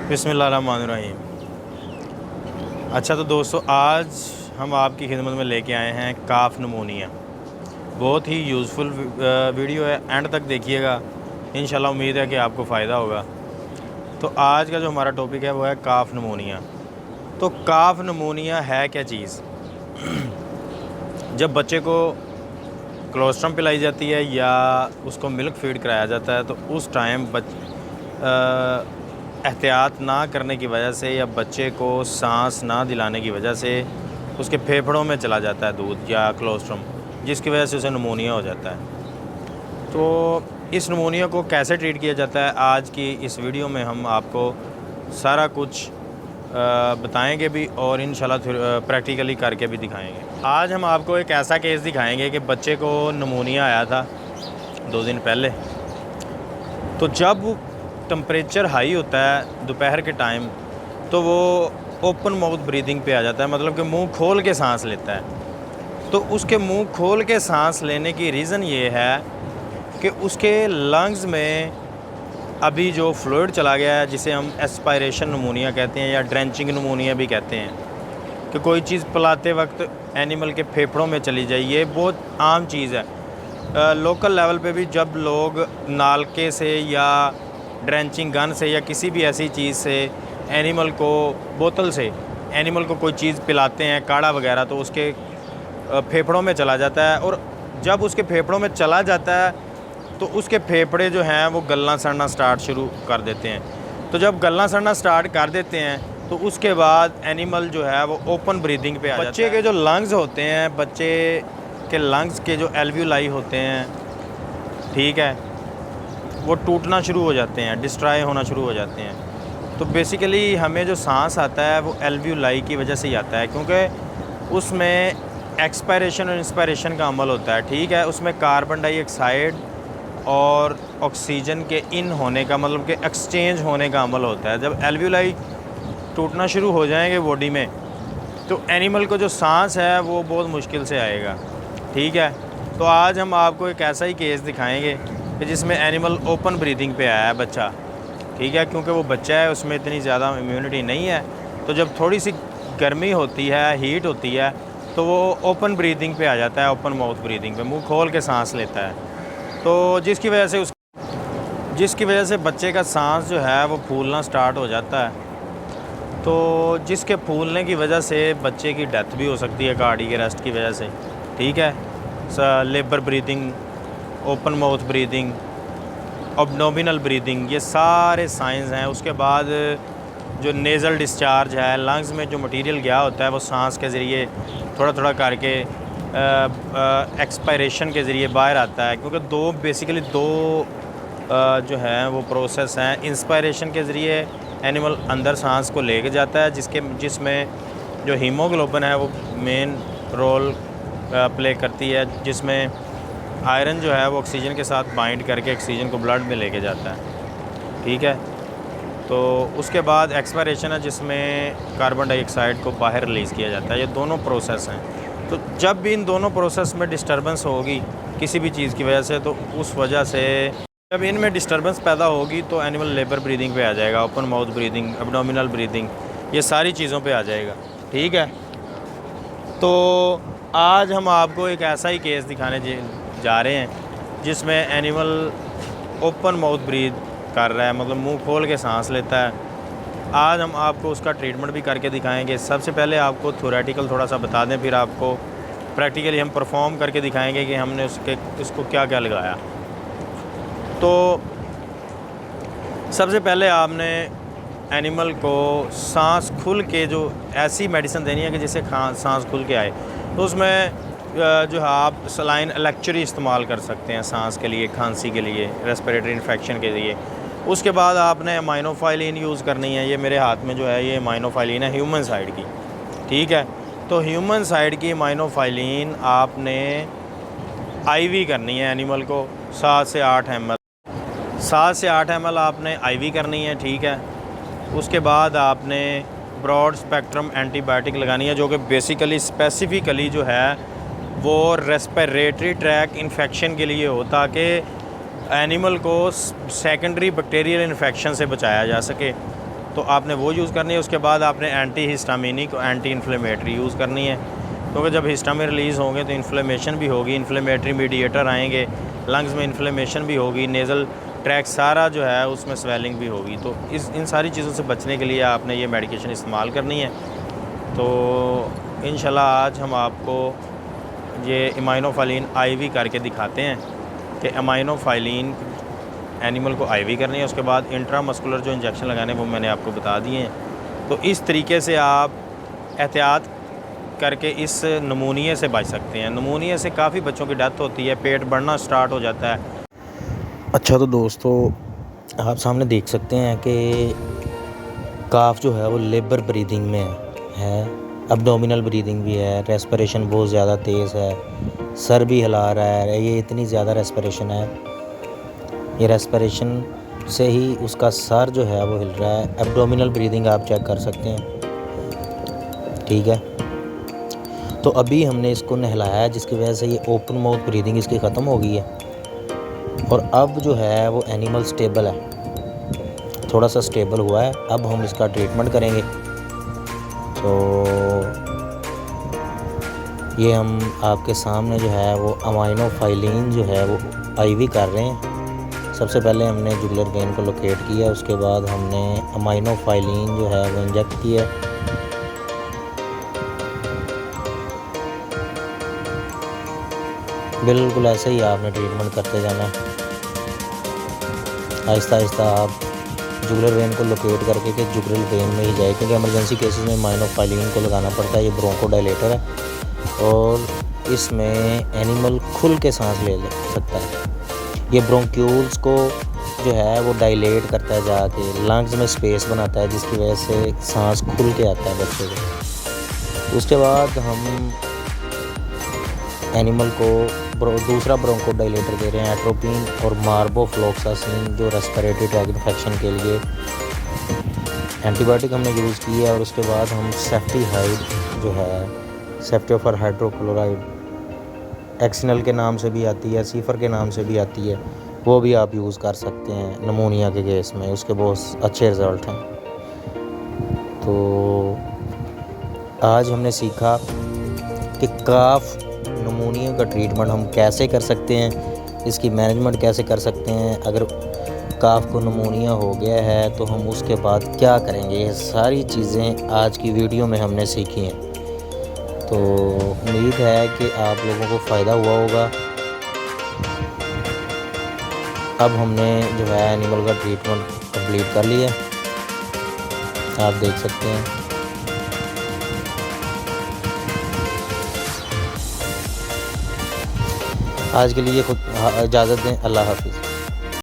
बिस्मिल्लाहिर्रहमानिर्रहीम। अच्छा तो दोस्तों, आज हम आपकी खिदमत में लेके आए हैं काफ नमूनिया। बहुत ही यूज़फुल वीडियो है, एंड तक देखिएगा। इंशाल्लाह उम्मीद है कि आपको फ़ायदा होगा। तो आज का जो हमारा टॉपिक है वो है काफ नमूनिया। तो काफ नमूनिया है क्या चीज़? जब बच्चे को कोलोस्ट्रम पिलाई जाती है या उसको मिल्क फीड कराया जाता है तो उस टाइम एहतियात ना करने की वजह से या बच्चे को सांस ना दिलाने की वजह से उसके फेफड़ों में चला जाता है दूध या कोलोस्ट्रम, जिसकी वजह से उसे नमूनिया हो जाता है। तो इस नमूनिया को कैसे ट्रीट किया जाता है, आज की इस वीडियो में हम आपको सारा कुछ बताएंगे भी और इंशाल्लाह प्रैक्टिकली करके भी दिखाएंगे। आज हम आपको एक ऐसा केस दिखाएंगे कि बच्चे को नमूनिया आया था 2 दिन पहले। तो जब टेम्परेचर हाई होता है दोपहर के टाइम तो वो ओपन माउथ ब्रीदिंग पे आ जाता है, मतलब कि मुंह खोल के सांस लेता है। तो उसके मुंह खोल के सांस लेने की रीज़न ये है कि उसके लंग्स में अभी जो फ्लूइड चला गया है, जिसे हम एस्पायरेशन नमूनिया कहते हैं या ड्रेंचिंग नमूनिया भी कहते हैं, कि कोई चीज़ पिलाते वक्त एनिमल के फेफड़ों में चली जाए। ये बहुत आम चीज़ है। लोकल लेवल पे भी जब लोग नालके से या ड्रेंचिंग गन से या किसी भी ऐसी चीज़ से एनिमल को, बोतल से एनिमल को कोई चीज़ पिलाते हैं, काढ़ा वगैरह, तो उसके फेफड़ों में चला जाता है। और जब उसके फेफड़ों में चला जाता है तो उसके फेफड़े जो हैं वो गलना सड़ना स्टार्ट शुरू कर देते हैं। तो जब गलना सड़ना स्टार्ट कर देते हैं तो उसके बाद एनिमल जो है वो ओपन ब्रीदिंग पे आ जाता है। बच्चे के जो लंग्स होते हैं, बच्चे के लंग्स के जो एल्व्यूलाई होते हैं, ठीक है, वो टूटना शुरू हो जाते हैं, डिस्ट्रॉय होना शुरू हो जाते हैं। तो बेसिकली हमें जो सांस आता है वो एल्व्यूलाई की वजह से ही आता है, क्योंकि उसमें एक्सपायरेशन और इंस्पायरेशन का अमल होता है, ठीक है। उसमें कार्बन डाइऑक्साइड और ऑक्सीजन के इन होने का, मतलब कि एक्सचेंज होने का अमल होता है। जब एल्व्यूलाई टूटना शुरू हो जाएंगे बॉडी में तो एनिमल को जो सांस है वो बहुत मुश्किल से आएगा, ठीक है। तो आज हम आपको एक ऐसा ही केस दिखाएंगे कि जिसमें एनिमल ओपन ब्रीदिंग पे आया है बच्चा, ठीक है। क्योंकि वो बच्चा है, उसमें इतनी ज़्यादा इम्यूनिटी नहीं है। तो जब थोड़ी सी गर्मी होती है, हीट होती है, तो वो ओपन ब्रीदिंग पे आ जाता है, ओपन माउथ ब्रीदिंग पे, मुंह खोल के सांस लेता है। तो जिसकी वजह से बच्चे का सांस जो है वो फूलना स्टार्ट हो जाता है। तो जिसके फूलने की वजह से बच्चे की डेथ भी हो सकती है कार्डियक अरेस्ट की वजह से, ठीक है। Labour breathing, open mouth breathing, abdominal breathing, ये सारे साइंस हैं। उसके बाद जो नेज़ल डिस्चार्ज है, लंग्स में जो मटेरियल गया होता है वो सांस के ज़रिए थोड़ा थोड़ा करके एक्सपायरेशन के ज़रिए बाहर आता है। क्योंकि बेसिकली दो जो है वो प्रोसेस हैं। इंस्पायरेशन के ज़रिए एनिमल अंदर सांस को लेके जाता है, जिसमें जो हीमोग्लोबिन है वो मेन रोल प्ले करती है, जिसमें आयरन जो है वो ऑक्सीजन के साथ बाइंड करके ऑक्सीजन को ब्लड में लेके जाता है, ठीक है। तो उसके बाद एक्सपायरेशन है, जिसमें कार्बन डाइऑक्साइड को बाहर रिलीज़ किया जाता है। ये दोनों प्रोसेस हैं। तो जब भी इन दोनों प्रोसेस में डिस्टर्बेंस होगी किसी भी चीज़ की वजह से, तो उस वजह से जब इनमें डिस्टर्बेंस पैदा होगी तो एनिमल लेबर ब्रीदिंग पे आ जाएगा, open mouth breathing, abdominal breathing, ये सारी चीज़ों पे आ जाएगा, ठीक है। तो आज हम आपको एक ऐसा ही केस दिखाने जा रहे हैं जिसमें एनिमल ओपन माउथ ब्रीद कर रहा है, मतलब मुंह खोल के सांस लेता है। आज हम आपको उसका ट्रीटमेंट भी करके दिखाएंगे। सबसे पहले आपको थ्योरेटिकल थोड़ा सा बता दें, फिर आपको प्रैक्टिकली हम परफॉर्म करके दिखाएंगे कि हमने इसको क्या क्या लगाया। तो सबसे पहले आपने एनिमल को सांस खुल के, जो ऐसी मेडिसिन देनी है कि जिससे सांस खुल के आए, तो उसमें जो है आप सलाइन एलेक्चुरी इस्तेमाल कर सकते हैं सांस के लिए, खांसी के लिए, रेस्पिरेटरी इन्फेक्शन के लिए। उसके बाद आपने अमाइनोफाइलिन यूज़ करनी है। ये मेरे हाथ में जो है ये अमाइनोफाइलिन है ह्यूमन साइड की, ठीक है। तो ह्यूमन साइड की अमाइनोफाइलिन आपने आईवी करनी है एनिमल को 7 से 8 ml, 7 से 8 ml आपने आईवी करनी है, ठीक है। उसके बाद आपने ब्रॉड स्पेक्ट्रम एंटीबायोटिक लगानी है, जो कि बेसिकली स्पेसिफ़िकली जो है वो रेस्पिरेटरी ट्रैक इन्फेक्शन के लिए हो, ताकि एनिमल को सेकेंडरी बैक्टीरियल इन्फेक्शन से बचाया जा सके। तो आपने वो यूज़ करनी है। उसके बाद आपने एंटी हिस्टामिनिक और एंटी इन्फ्लेमेटरी यूज़ करनी है, क्योंकि जब हिस्टामिन रिलीज़ होंगे तो इन्फ्लेमेशन भी होगी, इन्फ्लेमेटरी मीडिएटर आएंगे, लंग्स में इन्फ्लेमेशन भी होगी, नेज़ल ट्रैक सारा जो है उसमें स्वेलिंग भी होगी। तो इन सारी चीज़ों से बचने के लिए आपने ये मेडिकेशन इस्तेमाल करनी है। तो इंशाल्लाह आज हम आपको ये इमाइनोफाइलिन IV करके दिखाते हैं कि इमाइनोफाइलिन एनिमल को IV करनी है। उसके बाद इंट्रामस्कुलर जो इंजेक्शन लगाने वो मैंने आपको बता दिए हैं। तो इस तरीके से आप एहतियात करके इस नमूनिया से बच सकते हैं। नमूनिया से काफ़ी बच्चों की डेथ होती है, पेट बढ़ना स्टार्ट हो जाता है। अच्छा, तो दोस्तों आप सामने देख सकते हैं कि काफ जो है वो लेबर ब्रीदिंग में है, एब्डोमिनल ब्रीदिंग भी है, रेस्पिरेशन बहुत ज़्यादा तेज़ है, सर भी हिला रहा है। ये इतनी ज़्यादा रेस्पिरेशन है, ये रेस्पिरेशन से ही उसका सर जो है वो हिल रहा है। एब्डोमिनल ब्रीदिंग आप चेक कर सकते हैं, ठीक है। तो अभी हमने इसको नहलाया है, जिसकी वजह से ये ओपन माउथ ब्रीदिंग इसकी ख़त्म हो गई है और अब जो है वो एनिमल स्टेबल है, थोड़ा सा स्टेबल हुआ है। अब हम इसका ट्रीटमेंट करेंगे। तो ये हम आपके सामने जो है वो इमाइनोफाइलिन जो है वो IV कर रहे हैं। सबसे पहले हमने जुगुलर वेन को लोकेट किया, उसके बाद हमने इमाइनोफाइलिन जो है वो इंजेक्ट किया। बिल्कुल ऐसे ही आपने ट्रीटमेंट करते जाना है, आहिस्ता आहिस्ता आप जुगुलर वेन को लोकेट करके कि जुगुलर वेन में ही जाए, क्योंकि इमरजेंसी केसेस में इमाइनोफाइलिन को लगाना पड़ता है। ये ब्रोंकोडायलेटर है और इसमें एनिमल खुल के सांस ले सकता है। ये ब्रोंक्यूल्स को जो है वो डायलेट करता है, जाके लंग्स में स्पेस बनाता है, जिसकी वजह से सांस खुल के आता है बच्चे को। उसके बाद हम एनिमल को दूसरा ब्रोंकोडायलेटर दे रहे हैं, एट्रोपिन और मार्बोफ्लोक्सासिन, जो रेस्पिरेटरी ट्रैक इन्फेक्शन के लिए एंटीबायोटिक हमने यूज़ की है। और उसके बाद हम सेफ्टिहाइड जो है, सेफ्टियोफर हाइड्रोक्लोराइड, एक्सिनल के नाम से भी आती है, सीफर के नाम से भी आती है, वो भी आप यूज़ कर सकते हैं नमूनिया के केस में। उसके बहुत अच्छे रिज़ल्ट हैं। तो आज हमने सीखा कि काफ नमूनिया का ट्रीटमेंट हम कैसे कर सकते हैं, इसकी मैनेजमेंट कैसे कर सकते हैं। अगर काफ को नमूनिया हो गया है तो हम उसके बाद क्या करेंगे, ये सारी चीज़ें आज की वीडियो में हमने सीखी हैं। तो उम्मीद है कि आप लोगों को फ़ायदा हुआ होगा। अब हमने जो है एनिमल का ट्रीटमेंट कंप्लीट कर लिया, आप देख सकते हैं। आज के लिए खुद इजाज़त दें। अल्लाह हाफिज़।